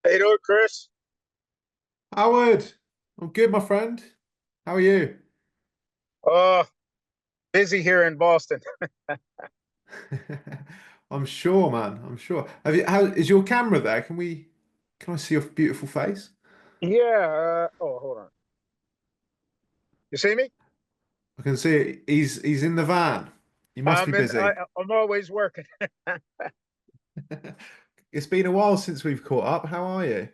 How you doing, Chris? Howard, I'm good, my friend. How are you? Uh, Busy here in Boston. I'm sure, man. I'm sure. How is your camera there? Can I see your beautiful face? Yeah. Hold on. You see me? I can see it. He's in the van. You must be busy. I'm always working. It's been a while since we've caught up. How are you?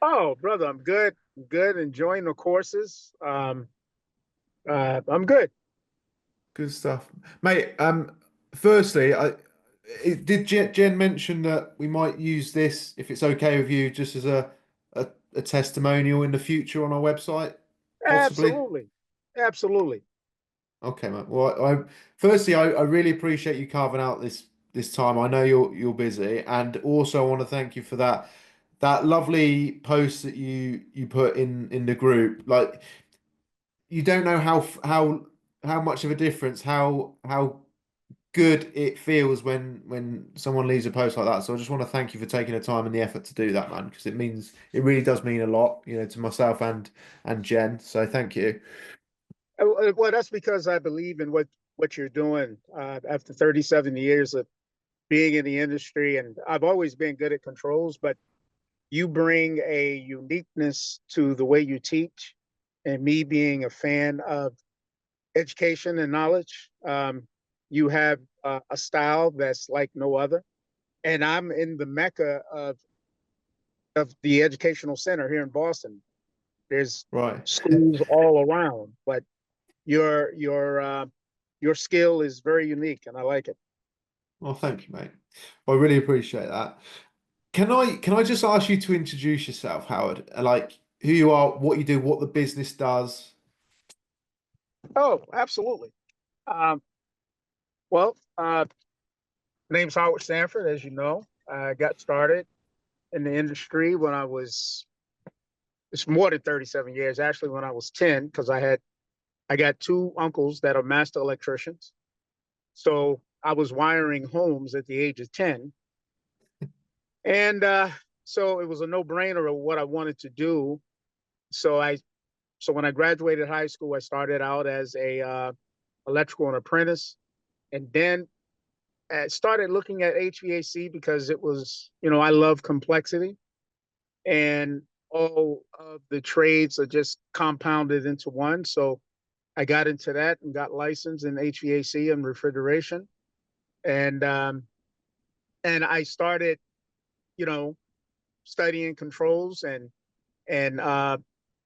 Oh, brother, I'm good. I'm good. Enjoying the courses. I'm good. Good stuff, mate. Firstly, did Jen mention that we might use this if it's okay with you, just as a testimonial in the future on our website, possibly? Absolutely. Absolutely. Okay, mate. Well, I really appreciate you carving out this time. I know you're busy, and also I want to thank you for that lovely post that you put in the group. Like, you don't know how much of a difference, how good it feels when someone leaves a post like that. So I just want to thank you for taking the time and the effort to do that, man, because it really does mean a lot, to myself and Jen. So thank you. Well, that's because I believe in what you're doing. After 37 years of being in the industry, and I've always been good at controls, but you bring a uniqueness to the way you teach. And me being a fan of education and knowledge, you have a style that's like no other. And I'm in the mecca of the educational center here in Boston. There's Right. schools all around, but your your uh, your skill is very unique, and I like it. Well, thank you, mate. I really appreciate that. Can I just ask you to introduce yourself, Howard? Like who you are, what you do, what the business does. Oh, absolutely. Um, well, name's Howard Sanford, as you know. I got started in the industry when it's more than 37 years, actually, when I was 10, because I got two uncles that are master electricians. So I was wiring homes at the age of 10. And so it was a no-brainer of what I wanted to do. So I so when I graduated high school, I started out as a electrical and apprentice, and then I started looking at HVAC because it was, I love complexity, and all of the trades are just compounded into one. So I got into that and got licensed in HVAC and refrigeration, and I started, you know, studying controls and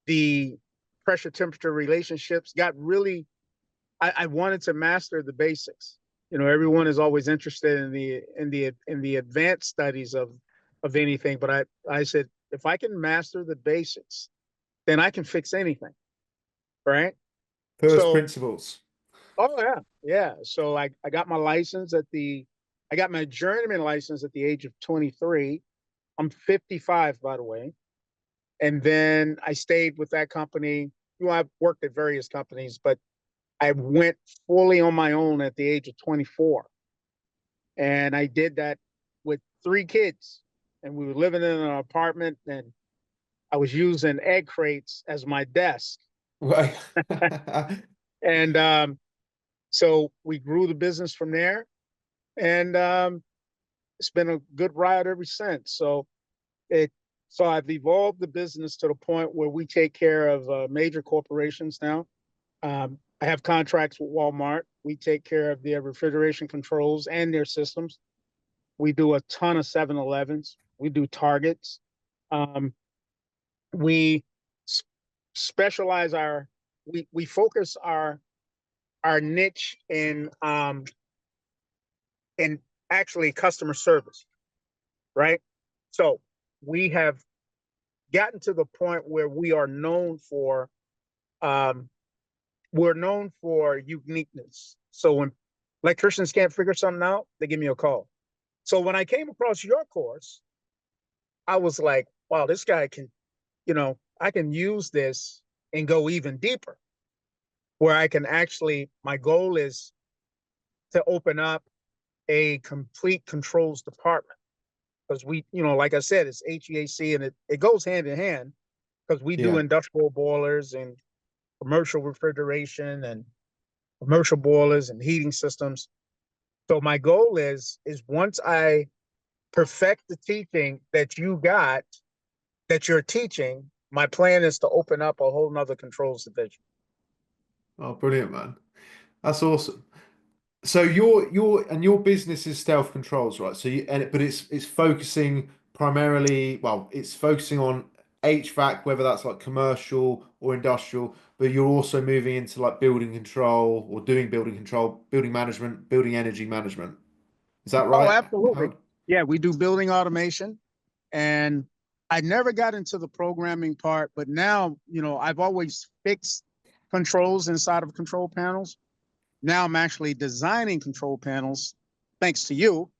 the pressure temperature relationships. Got really, I wanted to master the basics. Everyone is always interested in the advanced studies of anything, but I said if I can master the basics, then I can fix anything, right? First So, principles. oh yeah, yeah. So I got my license I got my journeyman license at the age of 23. I'm 55, by the way. And then I stayed with that company. I've worked at various companies, but I went fully on my own at the age of 24. And I did that with three kids. And we were living in an apartment, and I was using egg crates as my desk. Right. And so we grew the business from there. And it's been a good ride ever since. It so I've evolved the business to the point where we take care of major corporations now. I have contracts with Walmart. We take care of their refrigeration controls and their systems. We do a ton of 7-Elevens. We do Targets. Um, we specialize we focus our niche in actually customer service, right? So we have gotten to the point where um, we're known for uniqueness. So when electricians can't figure something out, they give me a call. So when I came across your course, I was like, wow, this guy can, I can use this and go even deeper, where I can actually, my goal is to open up a complete controls department. because we, like I said, it's HVAC and it goes hand in hand because we do Yeah. industrial boilers and commercial refrigeration and commercial boilers and heating systems. So my goal is once I perfect the teaching that you're teaching, my plan is to open up a whole nother controls division. Oh, brilliant, man. That's awesome. So your business is stealth controls, right? So but it's focusing primarily, well, it's focusing on HVAC, whether that's like commercial or industrial, but you're also moving into like building control or doing building control, building management, building energy management. Is that Oh, right, absolutely. Howard? Yeah, we do building automation. And I never got into the programming part, but now, I've always fixed controls inside of control panels. Now I'm actually designing control panels, thanks to you.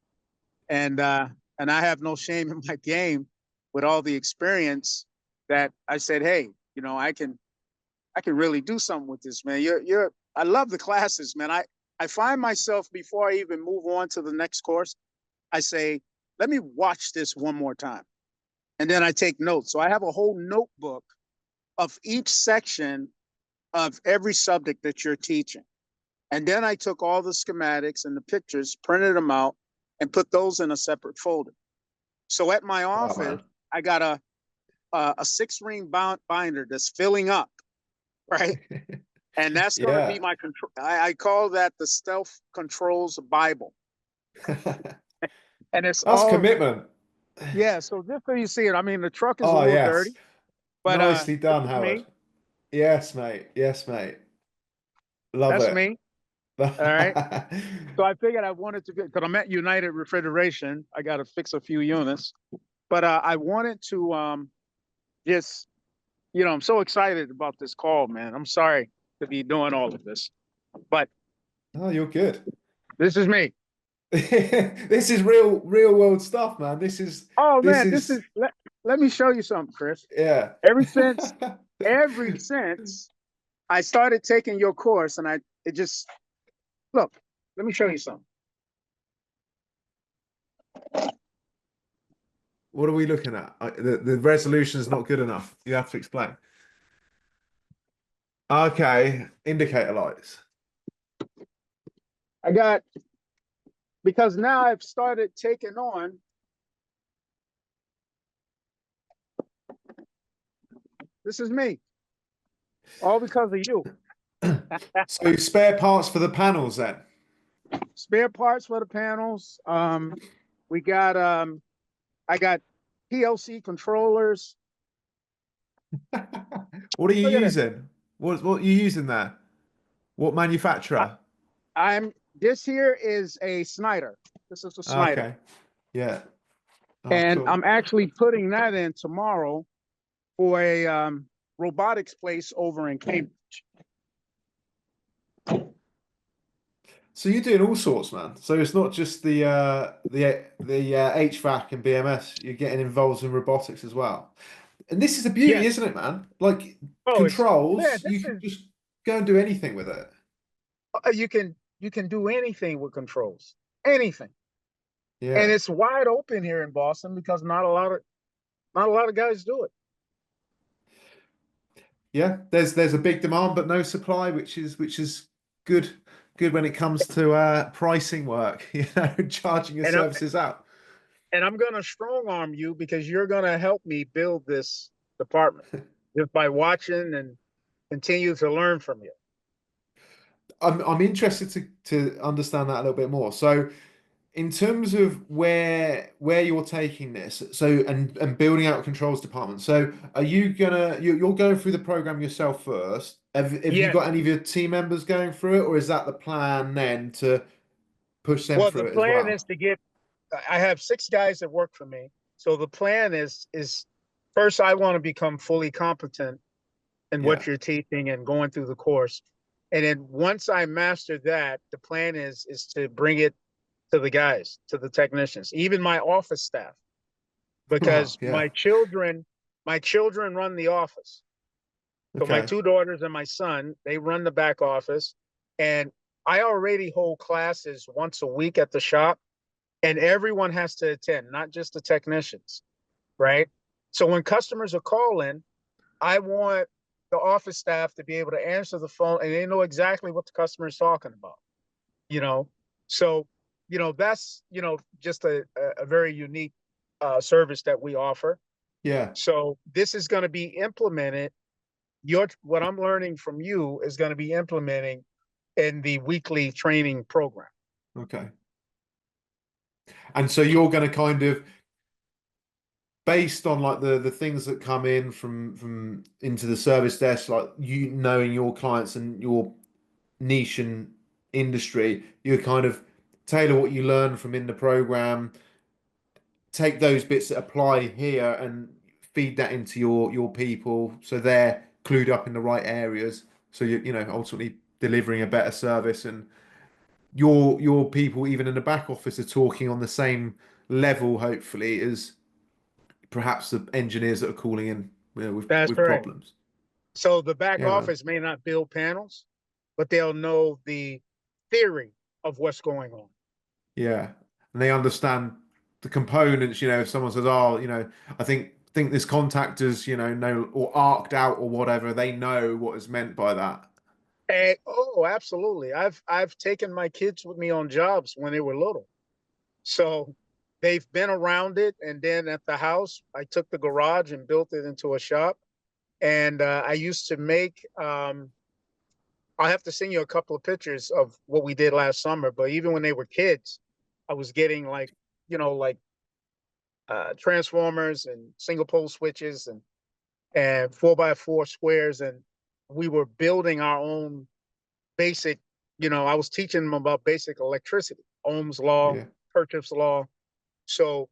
And I have no shame in my game with all the experience that I said, hey, I can really do something with this, man. I love the classes, man. I find myself before I even move on to the next course, I say, let me watch this one more time. And then I take notes. So I have a whole notebook of each section of every subject that you're teaching. And then I took all the schematics and the pictures, printed them out, and put those in a separate folder. So at my Wow, office, man. I got a 6-ring binder that's filling up, right? And that's going to be Yeah. my control. I call that the Stealth Controls Bible. And it's That's all, commitment. yeah. So just so you see it, I mean, the truck is a Oh, little dirty, yes. but Nicely this done, is Howard. me. Yes, mate. Yes, mate. Love That's it. me. All right. So I figured I wanted to get, because I'm at United Refrigeration. I got to fix a few units, but I wanted to just, I'm so excited about this call, man. I'm sorry to be doing all of this, but Oh, you're good. this is me. This is real world stuff, man. Oh This man, is let me show you something, Chris. yeah. Ever since ever since I started taking your course, and it just look. Let me show you something. What are we looking at? The resolution is not good enough. You have to explain. Okay, indicator lights. I got because now I've started taking on. This is me, all because of you. So spare parts for the panels then. Spare parts for the panels. We got I got PLC controllers. What are you Look at it. using? What are you using there? What I, manufacturer? I'm this here is a Snyder. This is a Snyder, Okay. Yeah. Oh, and cool. I'm actually putting that in tomorrow for a robotics place over in Cambridge. So you're doing all sorts, man. So it's not just the HVAC and BMS. You're getting involved in robotics as well. And this is the beauty, Yes. isn't it, man? Like Oh, it's man. controls, This you can is just go and do anything with it. you can do anything with controls, anything, and Yeah. it's wide open here in Boston because not a lot of guys do it. Yeah. There's a big demand but no supply, which is good good when it comes to pricing work, charging your And I, services out. and I'm gonna strong arm you because you're gonna help me build this department just by watching and continue to learn from you. I'm interested to understand that a little bit more. So in terms of where you're taking this, so and building out a controls department. So are you gonna you're going through the program yourself first? Have you Yes. got any of your team members going through it, or is that the plan then to push them Well, the through it as plan is well? to get. I have 6 guys that work for me, so the plan is first I want to become fully competent in Yeah. what you're teaching and going through the course. And then once I master that, the plan is to bring it to the guys, to the technicians, even my office staff, Wow. because Yeah. my children run the office. So my Okay. 2 daughters and my son, they run the back office. And I already hold classes once a week at the shop. and everyone has to attend, not just the technicians, right? So when customers are calling, I want the office staff to be able to answer the phone and they know exactly what the customer is talking about, you know? So, that's, just a very unique service that we offer. Yeah. So this is going to be implemented. What I'm learning from you is going to be implementing in the weekly training program. Okay. And so you're going to kind of, based on like the things that come in from into the service desk, like you knowing your clients and your niche and industry, you kind of tailor what you learn from in the program, take those bits that apply here and feed that into your people so they're clued up in the right areas. So you ultimately delivering a better service, and your people even in the back office are talking on the same level, hopefully, as perhaps the engineers that are calling in, That's with correct. problems. So the back Yeah, man. office may not build panels, but they'll know the theory of what's going on. Yeah, and they understand the components. If someone says, "Oh, I think this contactor's, no or arced out or whatever," they know what is meant by that. And, oh, absolutely. I've taken my kids with me on jobs when they were little. So they've been around it. And then at the house, I took the garage and built it into a shop. And I used to make, I'll have to send you a couple of pictures of what we did last summer. But even when they were kids, I was getting like transformers and single pole switches and 4x4 squares. And we were building our own basic, I was teaching them about basic electricity, Ohm's law, Yeah, Kirchhoff's law. So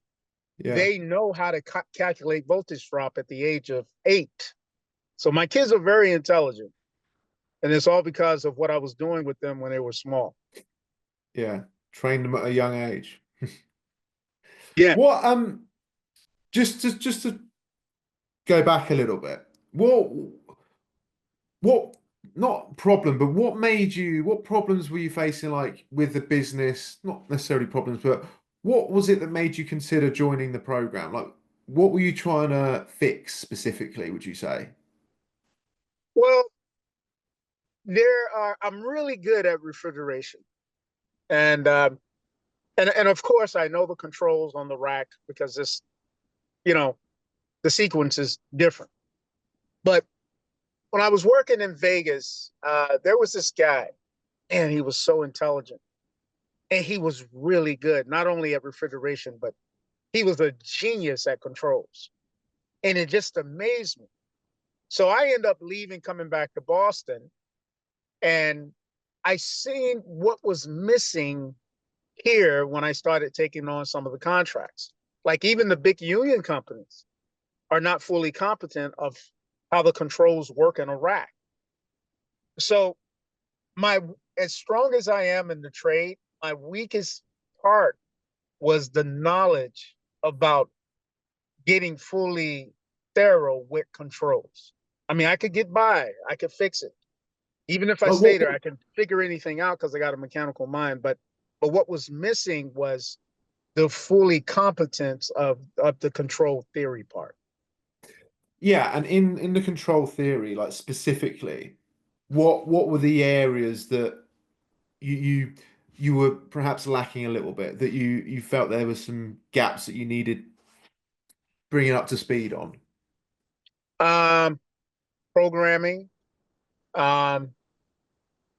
yeah. they know how to calculate voltage drop at the age of 8. So my kids are very intelligent. And it's all because of what I was doing with them when they were small. Yeah, train them at a young age. Yeah. What just to go back a little bit. What not problem, but what problems were you facing like with the business? Not necessarily problems, but what was it that made you consider joining the program? Like what were you trying to fix specifically, would you say? Well, I'm really good at refrigeration. And, and of course, I know the controls on the rack because you know, the sequence is different. But when I was working in Vegas, there was this guy, and he was so intelligent, and he was really good, not only at refrigeration, but he was a genius at controls, and it just amazed me. So I end up leaving, coming back to Boston, and I seen what was missing here when I started taking on some of the contracts. Like even the big union companies are not fully competent of how the controls work in a rack. So my as strong as I am in the trade, my weakest part was the knowledge about getting fully thorough with controls. I mean, I could get by, I could fix it. Even if I Like stay there, I can figure anything out because I got a mechanical mind. But what was missing was the fully competence of the control theory part. yeah, and in the control theory, like specifically, what were the areas that you you you were perhaps lacking a little bit, that you felt there were some gaps that you needed bringing up to speed on? Um, Programming. Um,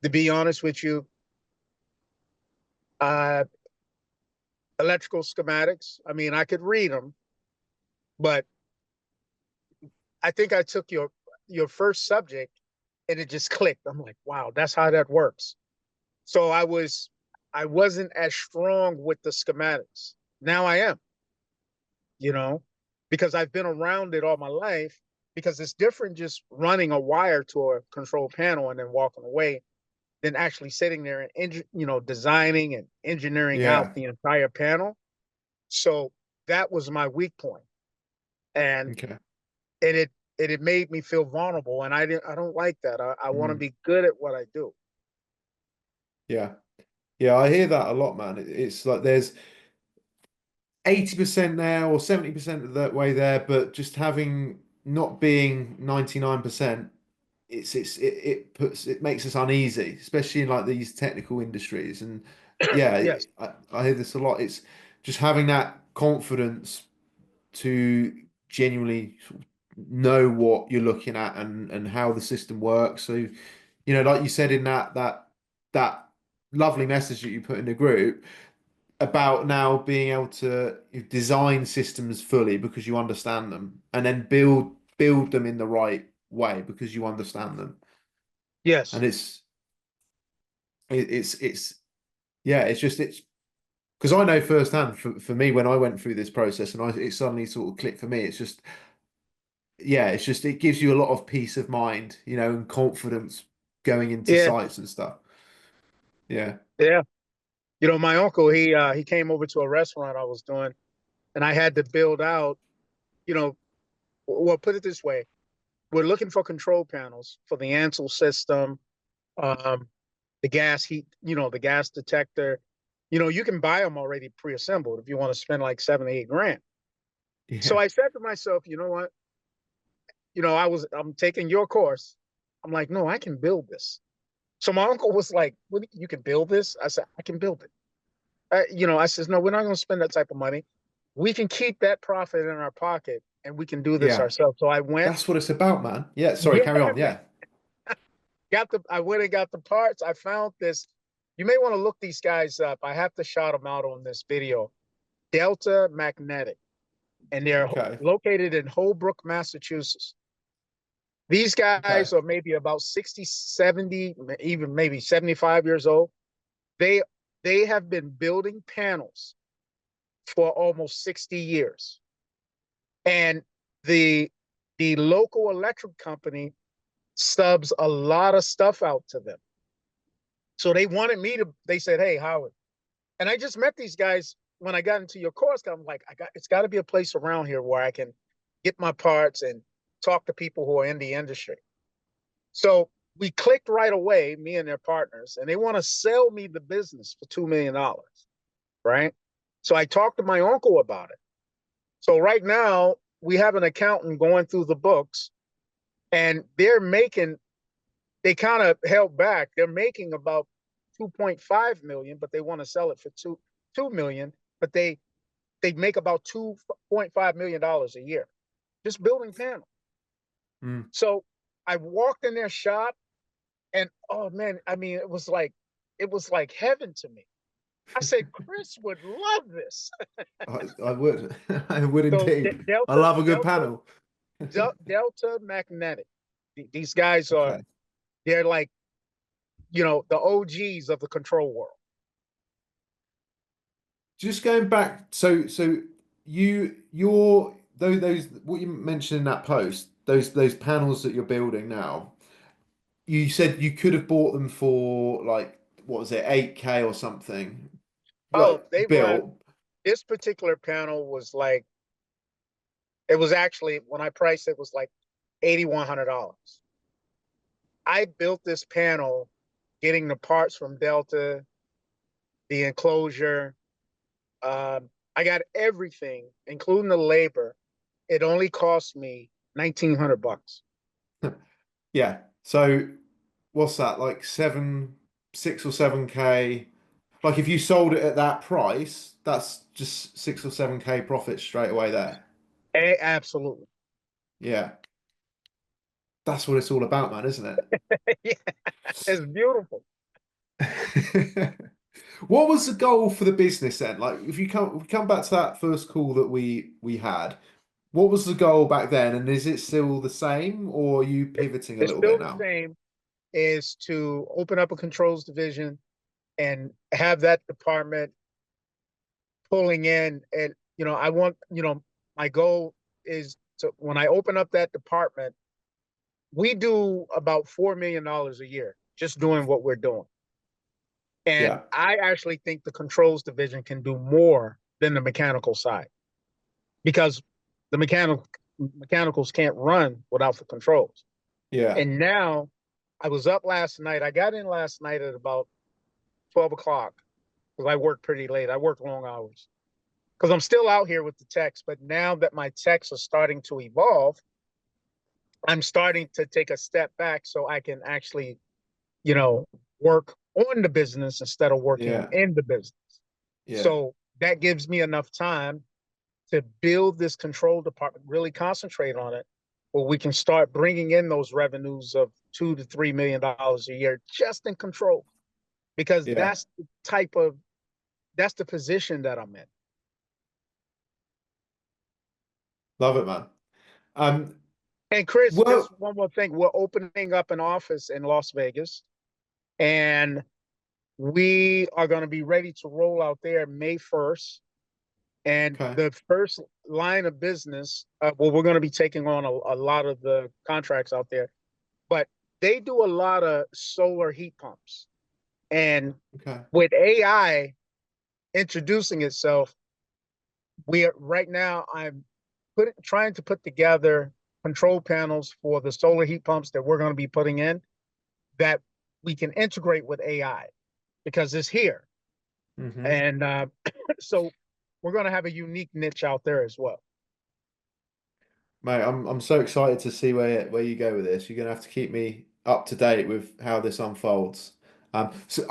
to be honest with you, uh, electrical schematics. I mean, I could read them, but I think I took your first subject and it just clicked. I'm like, wow, that's how that works. So I wasn't as strong with the schematics. Now I am, you know, because I've been around it all my life. Because it's different just running a wire to a control panel and then walking away than actually sitting there and designing and engineering out Yeah. the entire panel. So that was my weak point, and Okay. and it made me feel vulnerable, and I don't like that. I want to Mm. be good at what I do. Yeah. Yeah, I hear that a lot, man. It's like there's 80% there or 70% of that way there, but just having not being 99%, it makes us uneasy, especially in like these technical industries. And yeah, Yes. I hear this a lot. It's just having that confidence to genuinely sort of know what you're looking at and how the system works. So, like you said in that lovely message that you put in the group about now being able to design systems fully because you understand them, and then build them in the right way because you understand them. Yes. And it's yeah, it's because I know firsthand for me when I went through this process and it suddenly sort of clicked for me. It's just yeah, it gives you a lot of peace of mind, and confidence going into Yeah. sites and stuff. Yeah. Yeah. My uncle, he came over to a restaurant I was doing, and I had to build out, you know, well, put it this way. We're looking for control panels for the Ansel system, um, the gas heat, the gas detector. You can buy them already pre-assembled if you want to spend like 7 to 8 grand. So Yeah. I said to myself, you know what? I'm taking your course. I'm like, no, I can build this. So my uncle was like, what, you can build this? I said, I can build it. I says, no, we're not going to spend that type of money. We can keep that profit in our pocket and we can do this Yeah. ourselves. So I went, That's what it's about, man. Yeah. Sorry, yeah, carry on. man, Yeah. I went and got the parts. I found this. You may want to look these guys up. I have to shout them out on this video. Delta Magnetic, and they're Okay. located in Holbrook, Massachusetts. These Okay. guys are maybe about 60, 70, even maybe 75 years old. They they have been building panels for almost 60 years. And the the local electric company subs a lot of stuff out to them. So they said, hey, Howard. And I just met these guys when I got into your course. I'm like, it's got to be a place around here where I can get my parts and talk to people who are in the industry. So we clicked right away, me and their partners, and they want to sell me the business for $2 million, right? So I talked to my uncle about it. So right now we have an accountant going through the books, and they kind of held back. They're making about 2.5 million, but they want to sell it for 2 million, but they make about $2.5 million a year just building panels. Mm. So I walked in their shop, and oh man, I mean, it was like heaven to me. I said, Chris would love this. I would. I would So indeed. I love a good panel. Delta Magnetic. These guys Okay. they're like, the OGs of the control world. Just going back, so those what you mentioned in that post, those panels that you're building now, you said you could have bought them for like what was it, 8K or something, Oh, like they run. built. This particular panel was like, it was actually, when I priced it, was like $8,100. I built this panel getting the parts from Delta, the enclosure. I got everything, including the labor. It only cost me $1,900. Yeah. So what's that, like 6 or 7K? Like if you sold it at that price, that's just 6 or 7K profit straight away there. Absolutely. Yeah. That's what it's all about, man, isn't Yeah, it's beautiful. it? What was the goal for the business then? Like if we come back to that first call that we had, what was the goal back then? And is it still the same or are you pivoting a It's little still bit the now? same, is to open up a controls division and have that department pulling in. And I want, my goal is to, when I open up that department, we do about $4 million a year just doing what we're doing. And Yeah. I actually think the controls division can do more than the mechanical side, because the mechanicals can't run without the controls. Yeah. And now I was up last night. I got in last night at about 12 o'clock because I worked pretty late. I worked long hours. because I'm still out here with the techs, but now that my techs are starting to evolve, I'm starting to take a step back so I can actually, you know, work on the business instead of working Yeah. in the business. Yeah. So that gives me enough time to build this control department, really concentrate on it, where we can start bringing in those revenues of $2 to $3 million a year just in control, because Yeah. that's the position that I'm in. Love it, man. Um, And Chris, just well, one more thing. We're opening up an office in Las Vegas, and we are going to be ready to roll out there May 1st. And okay. the first line of business, well, we're going to be taking on a lot of the contracts out there, but they do a lot of solar heat pumps. And Okay. with AI introducing itself, we are right now, trying to put together control panels for the solar heat pumps that we're going to be putting in that we can integrate with AI because it's here. Hmm. And so we're going to have a unique niche out there as well. Mate, I'm so excited to see where you go with this. You're gonna have to keep me up to date with how this unfolds. So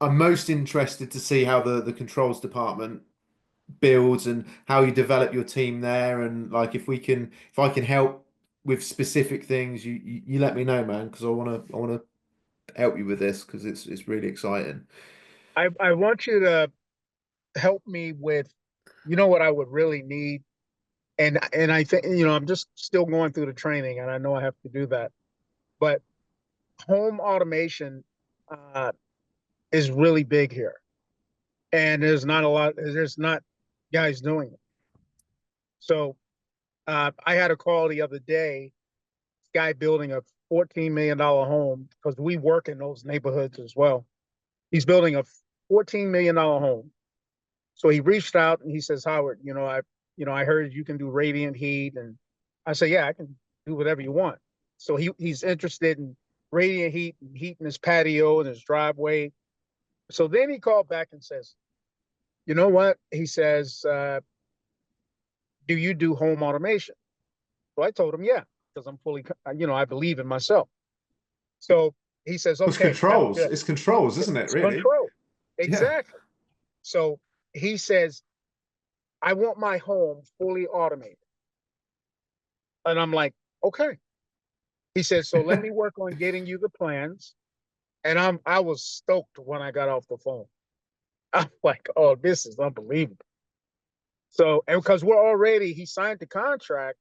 I'm most interested to see how the controls department builds and how you develop your team there, and like if I can help with specific things, you let me know, man, because I wanna help you with this because it's really exciting. I want you to help me with, what I would really need. And I think, I'm just still going through the training and I know I have to do that. But home automation uh, is really big here. And there's not guys doing it. So I had a call the other day, guy building a $14 million home because we work in those neighborhoods as well. He's building a $14 million home. So he reached out and he says, Howard, I heard you can do radiant heat. And I say, yeah, I can do whatever you want. So he's interested in radiant heat and heating his patio and his driveway. So then he called back and says, you know what? He says, do you do home automation? So I told him, yeah, because I'm fully, I believe in myself. So he says, It's okay, sounds controls. good. It's controls, isn't it, It's really? control. Yeah. Exactly. So he says, I want my home fully automated. And I'm like, okay. He says, so let me work on getting you the plans. And I was stoked when I got off the phone. I'm like, oh, this is unbelievable. So, and because he signed the contract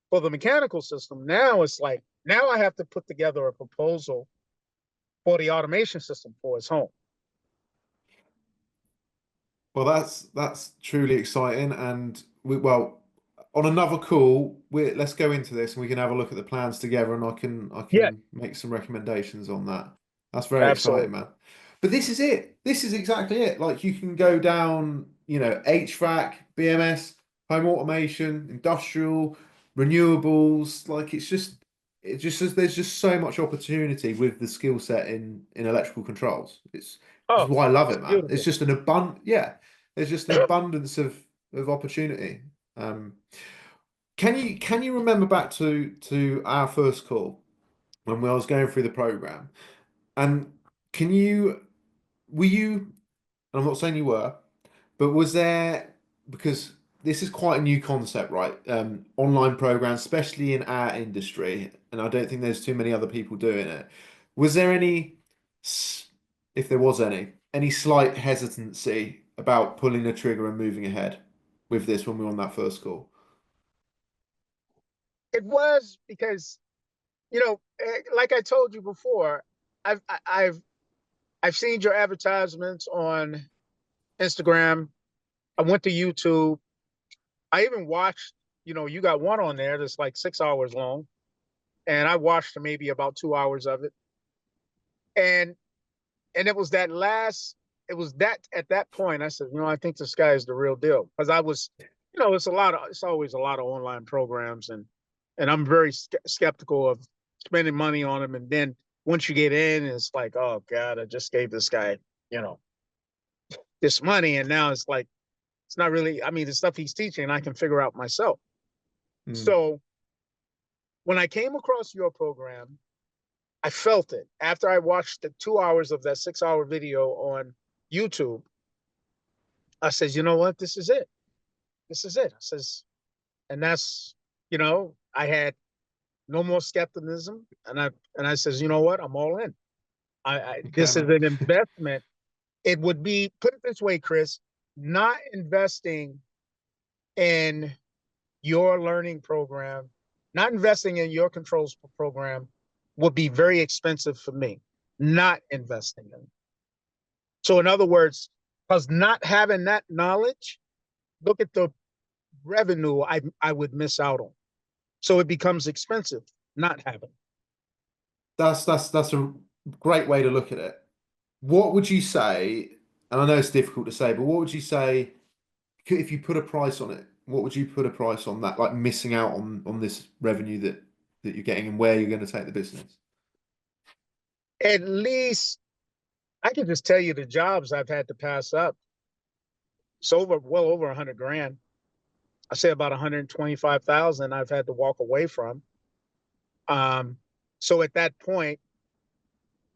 for the mechanical system. Now it's like, now I have to put together a proposal for the automation system for his home. Well, that's truly exciting, and on another call, let's go into this and we can have a look at the plans together, and I Yeah, can make some recommendations on that. That's very exciting, absolutely. man. But this is it. This is exactly it. Like you can go down, HVAC, BMS, home automation, industrial, renewables. Like there's just so much opportunity with the skill set in electrical controls. It's Oh, why I love it's it, man. It's beautiful. just an yeah. There's just an abundance of opportunity. Um, can you remember back to our first call when I was going through the program? And can you were you? I'm not saying you were, but was there, because this is quite a new concept, right? Online programs, especially in our industry, and I don't think there's too many other people doing it. Was there if there was any slight hesitancy about pulling the trigger and moving ahead with this when we were on that first call? It was because, like I told you before, I've I- I've I've seen your advertisements on Instagram. I went to YouTube. I even watched, you got one on there that's like 6 hours long, and I watched maybe about 2 hours of it. And it was it was that at that point I said, I think this guy is the real deal because I was, it's always a lot of online programs, and I'm very skeptical of spending money on them. And then once you get in, it's like, oh God, I just gave this guy, you know, this money, and now it's like It's not really, I mean, the stuff he's teaching, I can figure out myself. Mm. So when I came across your program, I felt it. After I watched the 2 hours of that 6 hour video on YouTube, I says, you know what? This is it. This is it. I says, and that's, I had no more skepticism. And I says, you know what? I'm all in. Okay, This is man. an investment. It would be, put it this way, Chris, not investing in your learning program, not investing in your controls program would be very expensive for me. Not investing in it. So in other words, because not having that knowledge, look at the revenue I would miss out on. So it becomes expensive not having. That's a great way to look at it. What would you say, and I know it's difficult to say, but what would you say if you put a price on it? What would you put a price on that, like missing out on this revenue that you're getting and where you're going to take the business? At least I can just tell you the jobs I've had to pass up. It's well over 100 grand. I say about 125,000 I've had to walk away from. Um, so at that point,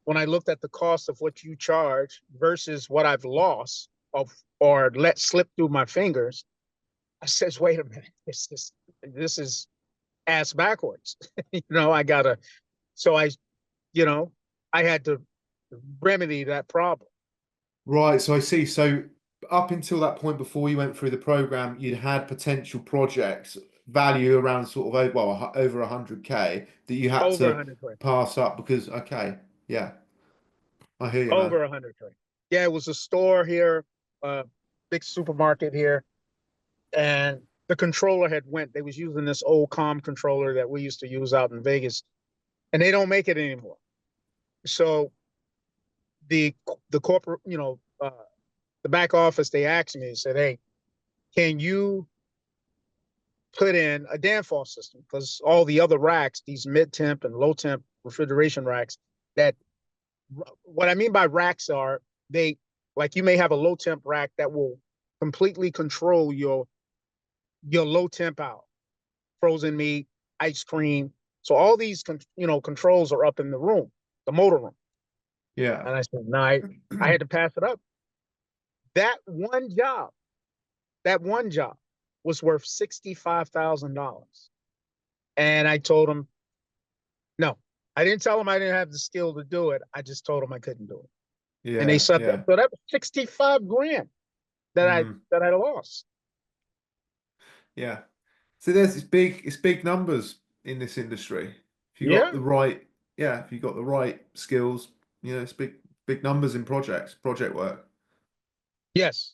when I looked at the cost of what you charge versus what I've lost of or let slip through my fingers, I says, wait a minute, this is ass backwards. I gotta so you know, I had to remedy that problem. Right, so I see. So up until that point, before you went through the program, you'd had potential projects value around sort of over 100K that you had Over to 100 grand. pass up because okay, yeah, I hear you, man. Over 100 grand. Yeah, it was a store here, big supermarket here, and the controller had went. They was using this old controller that we used to use out in Vegas, and they don't make it anymore. So the the corporate, the back office, they asked me, said, "Hey, can you put in a downfall system? Because all the other racks, these mid temp and low temp refrigeration racks, that what I mean by racks are they like you may have a low temp rack that will completely control your low temp out, frozen meat, ice cream. So all these controls are up in the room, the motor room." Yeah. And I said, "No, I had to pass it up." That one job, that one job was worth $65,000. And I told him, no, I didn't tell him I didn't have the skill to do it. I just told him I couldn't do it. And they Yeah, said, yeah. so that was 65 grand that I Mm, that I lost. yeah. So it's big numbers in this industry. If you got Yeah. the right, yeah, if you got the right skills, it's big numbers in project work. Yes.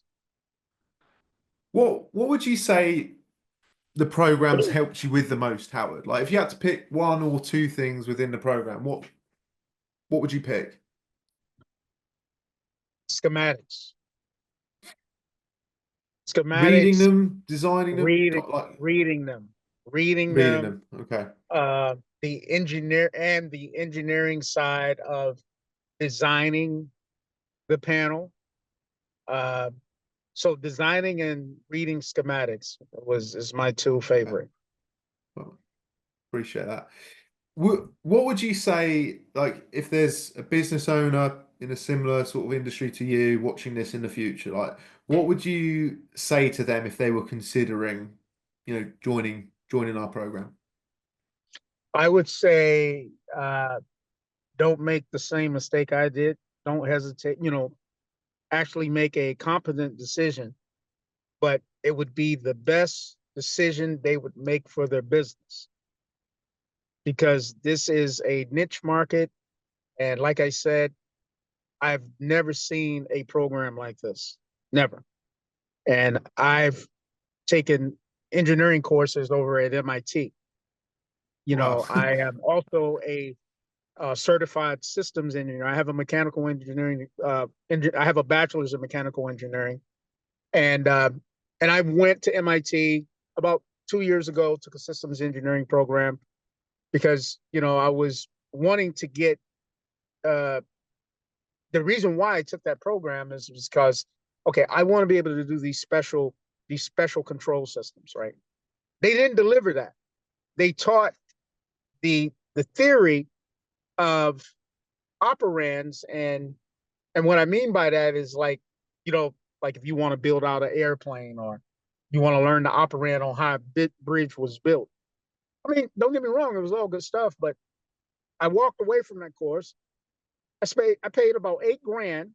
What would you say the program's helped you with the most, Howard? Like if you had to pick one or two things within the program, what would you pick? Schematics. Reading Schematics, them, designing them, reading, like reading them, reading reading them, them. Okay. the engineering side of designing the panel. Uh, so designing and reading schematics is my two Okay. favorite. Well, appreciate that. What would you say, like, if there's a business owner in a similar sort of industry to you watching this in the future, like, what would you say to them if they were considering, joining our program? I would say don't make the same mistake I did. Don't hesitate. Actually make a competent decision, but it would be the best decision they would make for their business because this is a niche market. And like I said, I've never seen a program like this. Never. And I've taken engineering courses over at MIT. Wow. I am also a certified systems engineer. I have a mechanical engineering. I have a bachelor's in mechanical engineering, and uh, and I went to MIT about 2 years ago. Took a systems engineering program because I was wanting to get. Uh, the reason why I took that program is because okay, I want to be able to do these special these special control systems, right? They didn't deliver that. They taught the theory of operands, and what I mean by that is like, you know, like if you want to build out an airplane or you want to learn the operand on how a bit bridge was built. I mean, don't get me wrong, it was all good stuff, but I walked away from that course. I paid about 8 grand,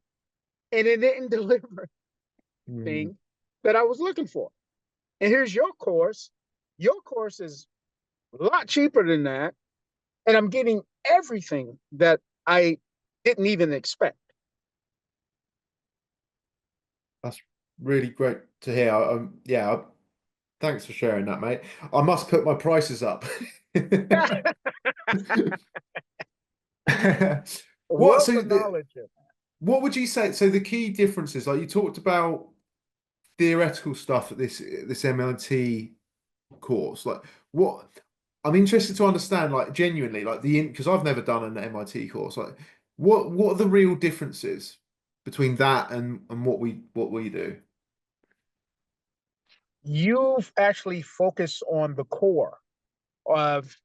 and it didn't deliver Mm, thing that I was looking for. And here's your course. Your course is a lot cheaper than that, and I'm getting everything that I didn't even expect. that's really great to hear. Yeah, thanks for sharing that, mate. I must put my prices up. What, Wealth so of knowledge. what would you say? So the key differences, like you talked about theoretical stuff at this MLT course, like what I'm interested to understand, like genuinely, like because I've never done an MIT course, like what are the real differences between that and what we do? You've actually focused on the core of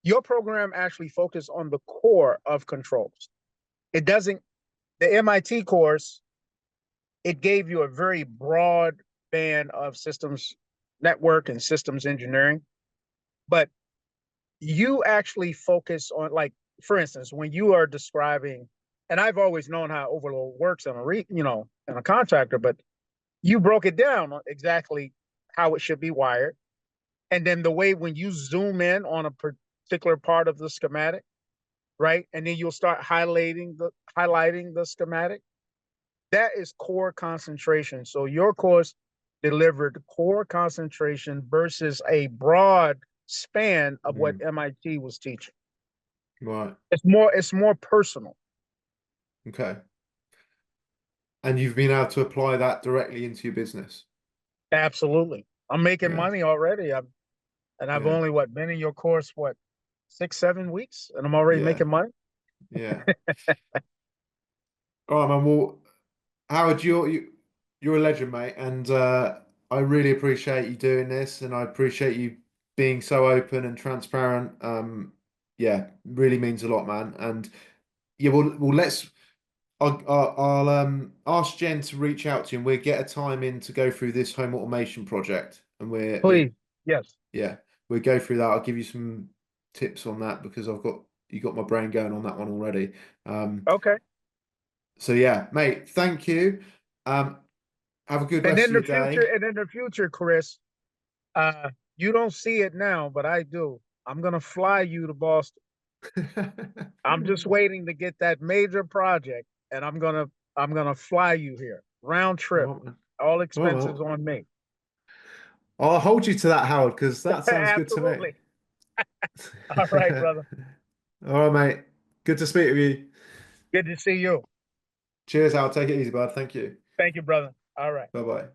your program, actually focused on the core of controls. It doesn't, the MIT course, it gave you a very broad band of systems network and systems engineering, but you actually focus on, like, for instance, when you are describing, and I've always known how overload works on in a contractor, but you broke it down on exactly how it should be wired. And then the way when you zoom in on a particular part of the schematic, right? And then you'll start highlighting the schematic. That is core concentration. So your course delivered core concentration versus a broad span of what Mm, MIT was teaching. right. It's more personal. Okay. And you've been able to apply that directly into your business. Absolutely. I'm making Yeah. money already. I've Yeah. only been in your course 6, 7 weeks, and I'm already Yeah. making money. Yeah. All right, man. Well, Howard, you're a legend, mate, and I really appreciate you doing this, and I appreciate you being so open and transparent. Yeah, really means a lot, man. And yeah, well, I'll ask Jen to reach out to you, and we'll get a time in to go through this home automation project, and Please. Yes. yeah, we'll go through that. I'll give you some tips on that because you got my brain going on that one already. Um, Okay. so yeah, mate, thank you. Um, have a good And rest in of the your future, day. Chris, you don't see it now, but I do. I'm gonna fly you to Boston. I'm just waiting to get that major project, and I'm gonna fly you here. Round trip, Well, man. all Well, expenses well, on me. I'll hold you to that, Howard, because that sounds good to me. Absolutely. All right, brother. All right, mate. Good to speak with you. Good to see you. Cheers, Howard. Take it easy, bud. Thank you. Thank you, brother. All right. Bye bye.